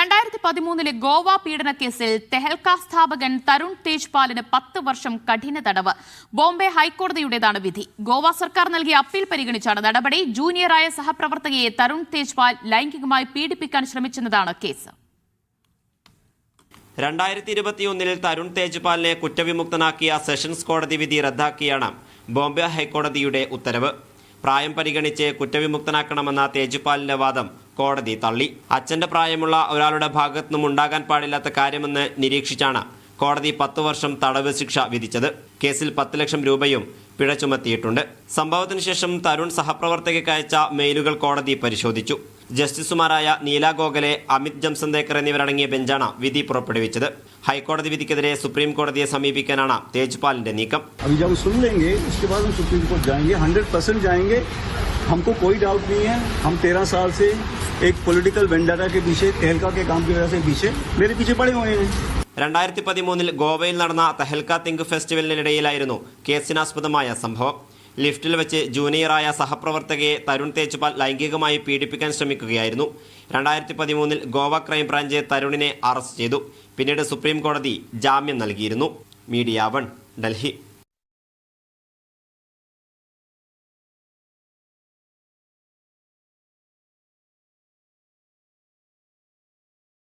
2013 ഗോവ പീഡനക്കേസിൽ തെഹൽക്ക സ്ഥാപകൻ തരുൺ തേജ്പാലിന് 10 വർഷം കഠിന തടവ്. ബോംബെ ഹൈക്കോടതിയുടേതാണ് വിധി. ഗോവ സർക്കാർ നൽകിയ അപ്പീൽ പരിഗണിച്ചാണ് നടപടി. ജൂനിയറായ സഹപ്രവർത്തകയെ തരുൺ തേജ്പാൽ ലൈംഗികമായി പീഡിപ്പിക്കാൻ ശ്രമിച്ചെന്നതാണ് കേസ്. 2021 തരുൺ തേജ്പാലിനെ കുറ്റവിമുക്തനാക്കിയ സെഷൻസ് കോടതി വിധി റദ്ദാക്കിയാണ് ബോംബെ ഹൈക്കോടതിയുടെ ഉത്തരവ്. പ്രായം പരിഗണിച്ച് കുറ്റവിമുക്തനാക്കണമെന്ന തേജ്പാലിന്റെ വാദം കോടതി തള്ളി. അച്ഛന്റെ പ്രായമുള്ള ഒരാളുടെ ഭാഗത്തുനിന്നും ഉണ്ടാകാൻ പാടില്ലാത്ത കാര്യമെന്ന് നിരീക്ഷിച്ചാണ് കോടതി 10 വർഷം തടവ് ശിക്ഷ വിധിച്ചത്. കേസിൽ 10 ലക്ഷം രൂപയും പിഴ ചുമത്തിയിട്ടുണ്ട്. സംഭവത്തിന് ശേഷം തരുൺ സഹപ്രവർത്തകയ്ക്ക് അയച്ച മെയിലുകൾ കോടതി പരിശോധിച്ചു. ജസ്റ്റിസുമാരായ നീല ഗോഖലെ, അമിത് ജംസന്ദേക്കർ എന്നിവരടങ്ങിയ ബെഞ്ചാണ് വിധി പുറപ്പെടുവിച്ചത്. ഹൈക്കോടതി വിധിക്കെതിരെ സുപ്രീം കോടതിയെ സമീപിക്കാനാണ് തേജ്പാലിന്റെ നീക്കം. हमको कोई डाउट नहीं है. हम 13 साल से एक पॉलिटिकल वेंडारा के पीछे, तेहलका के काम की वजह से पीछे मेरे पीछे पड़े हुए हैं. 2013 ഗോവയിൽ നടന്ന തെഹൽക്ക തിങ്ക് ഫെസ്റ്റിവലിനിടയിലായിരുന്നു കേസിനാസ്പദമായ സംഭവം. ലിഫ്റ്റിൽ വെച്ച് ജൂനിയറായ സഹപ്രവർത്തകയെ തരുൺ തേജ്പാൽ ലൈംഗികമായി പീഡിപ്പിക്കാൻ ശ്രമിക്കുകയായിരുന്നു. 2013 ഗോവ ക്രൈംബ്രാഞ്ച് തരുണിനെ അറസ്റ്റ് ചെയ്തു. പിന്നീട് സുപ്രീം കോടതി ജാമ്യം നൽകിയിരുന്നു. മീഡിയ 1, ഡൽഹി.